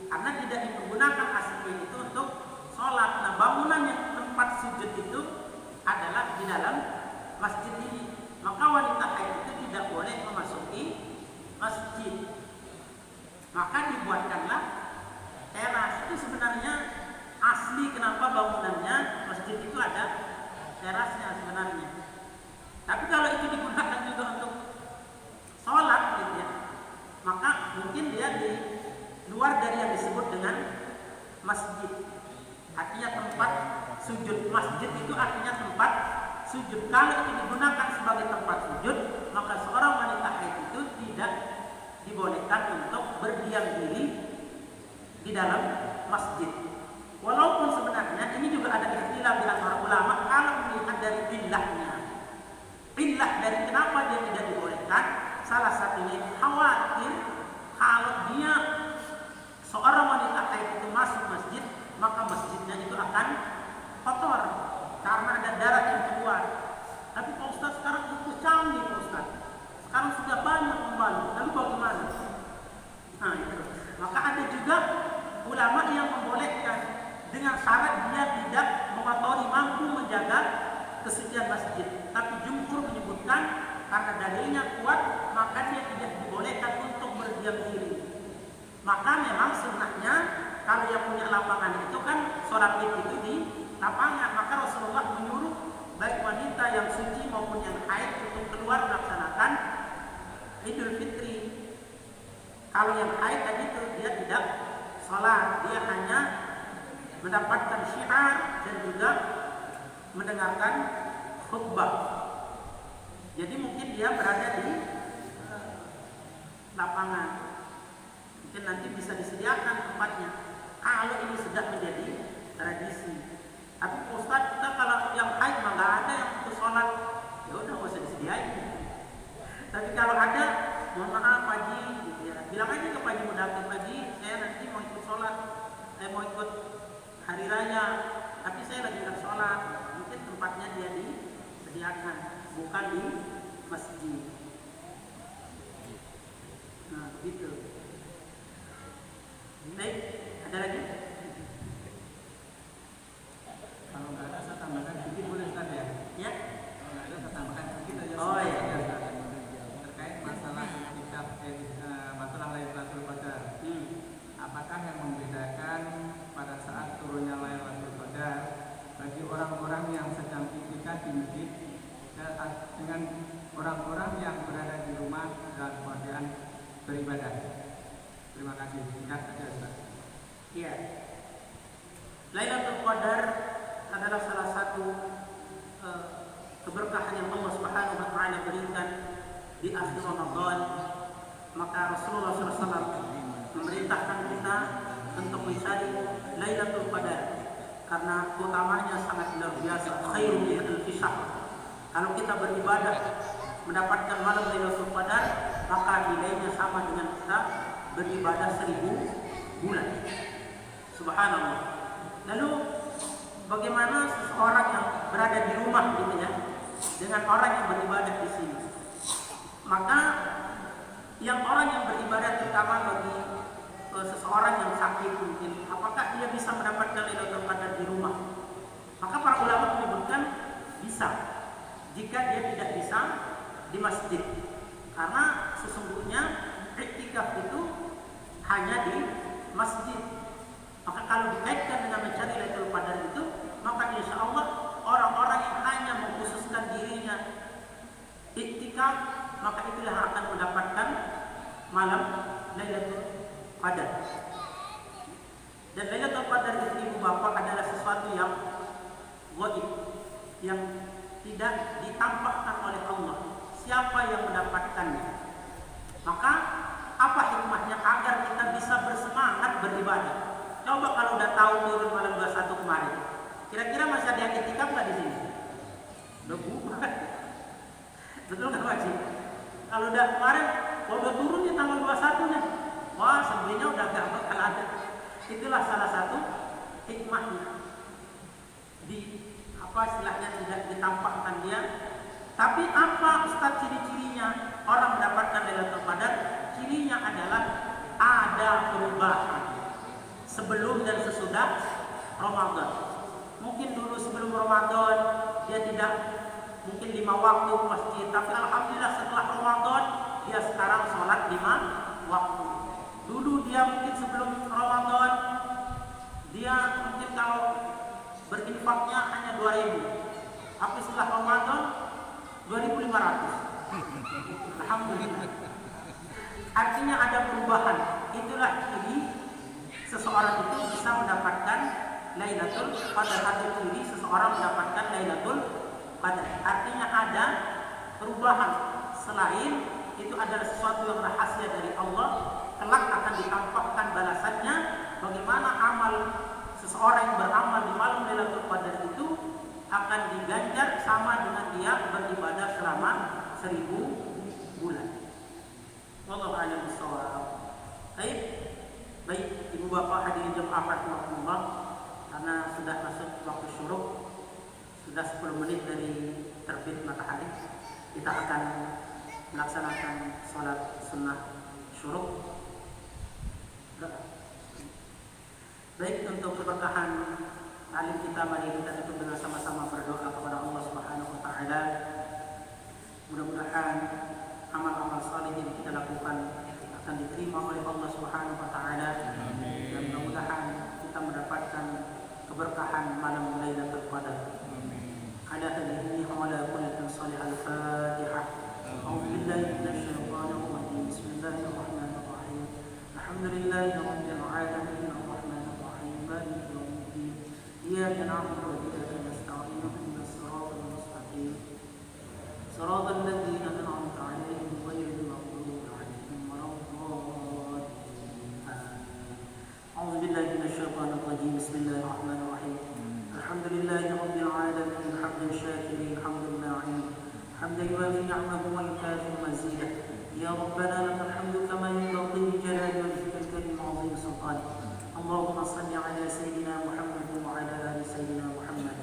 karena tidak dipergunakan aslinya itu untuk sholat. Nah, bangunan yang tempat sujud itu adalah di dalam masjid ini. Maka wanita haid itu tidak boleh memasuki masjid. Maka dibuatkanlah teras. Itu sebenarnya asli kenapa bangunannya masjid itu ada terasnya sebenarnya. Tapi kalau itu digunakan juga untuk sholat gitu ya, maka mungkin dia di luar dari yang disebut dengan masjid. Artinya tempat sujud. Masjid itu artinya tempat sujud. Kalau itu digunakan sebagai tempat sujud, maka seorang wanita haid itu tidak dibolehkan untuk berdiam diri di dalam masjid. Walaupun sebenarnya ini juga ada istilah di antara ulama kalau melihat dari illahnya. Illah dari kenapa dia tidak dibolehkan, salah satunya khawatir kalau dia seorang wanita haid itu masuk masjid, maka masjidnya itu akan kotor karena ada darah yang keluar. Tapi Pak Ustaz sekarang itu canggih Pak Ustaz. Sekarang sudah banyak pembalut. Lalu bagaimana? Nah itu. Maka ada juga ulama yang membolehkan dengan syarat dia tidak mengotori, mampu menjaga kesucian masjid. Tapi jumhur menyebutkan karena dalilnya kuat, maka dia tidak dibolehkan untuk berdiam diri. Maka memang sunnahnya kalau yang punya lapangan itu kan sholat id itu di lapangan. Maka Rasulullah menyuruh baik wanita yang suci maupun yang haid untuk keluar melaksanakan Idul Fitri. Kalau yang haid tadi itu dia tidak sholat, dia hanya mendapatkan syiar dan juga mendengarkan khutbah. Jadi mungkin dia berada di lapangan. Mungkin nanti bisa disediakan tempatnya. Kalau ini sudah menjadi tradisi. Tapi Ustaz, kita kalau yang haid mah nggak ada yang untuk sholat, ya udah nggak usah disediain. Tapi kalau ada, mohon maaf Haji, gitu ya. Bilang aja ke Haji Mudakir, Haji, saya nanti mau ikut sholat, saya mau ikut hari raya, tapi saya lagi nggak sholat. Mungkin tempatnya dia disediakan, bukan di masjid. Nah, gitu. Baik, ada lagi? Kalau nggak ada saya tambahkan sedikit boleh Ustaz ya? Ya. Kalau nggak ada saya tambahkan sedikit aja. Oh, iya. Terkait masalah kitab masalah Lailatul Qadar. Apakah yang membedakan pada saat turunnya Lailatul Qadar bagi orang-orang yang sedang iktikaf di masjid dengan orang-orang yang berada di rumah dalam keadaan beribadah? Terima kasih. Singkat saja Ustaz. Iya. Lailatul Qadar adalah salah satu keberkahan yang Allah Subhanahu wa taala berikan di akhir Ramadan. Maka Rasulullah SAW memerintahkan kita untuk mencari Lailatul Qadar karena utamanya sangat luar biasa, khairun min alfi syahr. Kalau kita beribadah mendapatkan malam Lailatul Qadar, maka nilainya sama dengan kita beribadah 1000 bulan. Subhanallah. Lalu bagaimana seseorang yang berada di rumah gitu ya dengan orang yang beribadah di sini? Maka yang orang yang beribadah terutama bagi seseorang yang sakit mungkin, apakah dia bisa mendapatkan Lailatul Qadar di rumah? Maka para ulama menyebutkan bisa jika dia tidak bisa di masjid, karena sesungguhnya iktikaf itu hanya di masjid. Maka kalau dikaitkan dengan mencari Lailatul Qadar itu, maka insya Allah orang-orang yang hanya mengkhususkan dirinya iktikaf, maka itulah yang akan mendapatkan malam Lailatul Qadar. Dan Lailatul Qadar itu ibu bapak adalah sesuatu yang gaib, yang tidak ditampakkan oleh Allah. Siapa yang mendapatkannya? Maka apa hikmahnya agar kita bisa bersemangat beribadah? Coba kalau udah tahu turun malam 21 kemarin, kira-kira masih ada yang iktikaf nggak di sini? Udah bubar. Betul nggak Pak? Kalau udah kemarin, kalau udah turun di tanggal 21 nya, wah sebenarnya udah gak bakal ada. Itulah salah satu hikmahnya. Di apa istilahnya tidak ditampakkan dia. Tapi apa Ustaz ciri-cirinya orang mendapatkan Lailatul Qadar? Cirinya adalah ada perubahan sebelum dan sesudah Ramadan. Mungkin dulu sebelum Ramadan dia tidak mungkin 5 waktu ke masjid, tapi alhamdulillah setelah Ramadan dia sekarang sholat 5 waktu. Dulu dia mungkin sebelum Ramadan dia mungkin kalau berinfaknya hanya 2.000, tapi setelah Ramadan 2.500. Alhamdulillah. Artinya ada perubahan. Itulah ciri seseorang itu bisa mendapatkan Lailatul Qadar. Atau ciri seseorang mendapatkan Lailatul Qadar. Artinya ada perubahan. Selain itu adalah sesuatu yang rahasia dari Allah, kelak akan ditampakkan balasannya. Bagaimana amal seseorang yang beramal di malam Lailatul Qadar itu akan diganjar sama dengan dia beribadah selama 1000 bulan. Wallahu a'lam bishawab. Baik, ibu bapak hadirin jemaah rahimakumullah, karena sudah masuk waktu syuruk, sudah 10 menit dari terbit matahari, kita akan melaksanakan sholat sunnah syuruk. Baik, untuk keberkahan alim kita, mari kita tutup dengan sama-sama berdoa kepada Allah Subhanahu wa taala. Mudah-mudahan amal-amal saleh yang kita lakukan akan diterima oleh Allah Subhanahu wa taala. Dan mudah-mudahan kita mendapatkan keberkahan malam Lailatul Qadar. Ala hadhihi wa ala kulli salih al-Fatihah. A'udzu billahi minasy syaithanir rajim. Bismillahirrahmanirrahim. Alhamdulillahi rabbil alamin. Arrahmanir rahim. Maliki yaumiddin. Iyyaka na'budu wa iyyaka nasta'in. Ihdinas siratal mustaqim. Siratal ladzina an'amta 'alaihim ghairil maghdubi 'alaihim waladdallin. A'udzu billahi minasy syaithanir rajim. Bismillahirrahmanirrahim. Alhamdulillahi rabbil alamin. Hamdan syakirin, hamdan na'im. Hamdan yuwafi ni'amahu wa yukafi mazidah. يا ربنا لك الحمد كما ينبغي لجلال وجهك الكريم وعظيم سلطانك. اللهم صل على سيدنا محمد وعلى آل سيدنا محمد.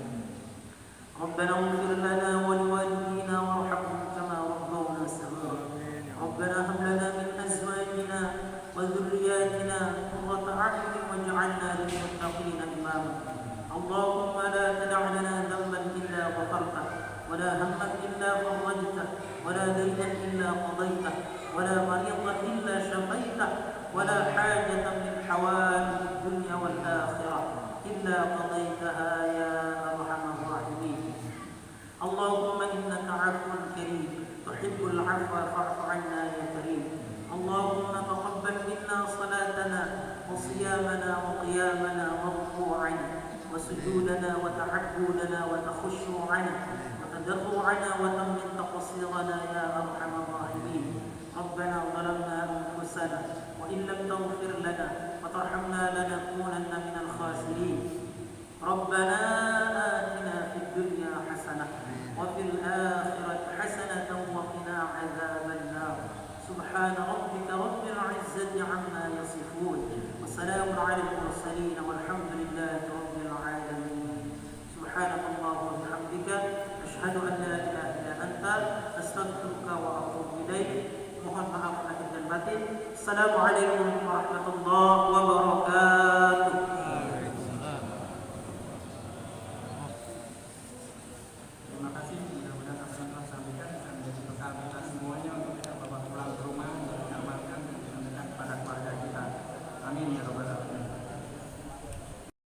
ربنا اغفر لنا ولوالدينا وارحمهم كما ربونا صغيرا. ربنا هب لنا من أزواجنا وذرياتنا قرة أعين واجعلنا للمتقين إماما. اللهم لا تدع لنا ذنبا إلا غفرته، ولا هما إلا فرجته، ولا دينا إلا قضيته، ولا مريضا إلا شفيته، ولا حاجة من حوائج الدنيا والآخرة إلا قضيتها يا أرحم الراحمين. اللهم إنك عفو كريم تحب العفو فاعف عنا يا كريم. اللهم تقبل منا صلاتنا وصيامنا وقيامنا وركوعنا وسجودنا وتعبدنا وتخشوعنا وتضرعنا وتمن تقصيرنا يا أرحم الراحمين. ربنا ظلمنا أنفسنا وإن لم تغفر لنا وترحمنا لنكونن من الخاسرين. ربنا آتنا في الدنيا حسنة وفي الآخرة حسنة وقنا عذاب النار. سبحان ربك رب العزة عما يصفون وسلام على المرسلين والحمد لله رب العالمين. سبحانك اللهم وبحمدك أشهد أن لا إله إلا أنت أستغفرك وأتوب إليك. Mohon maaf lahir dan batin. Assalamualaikum warahmatullahi wabarakatuh.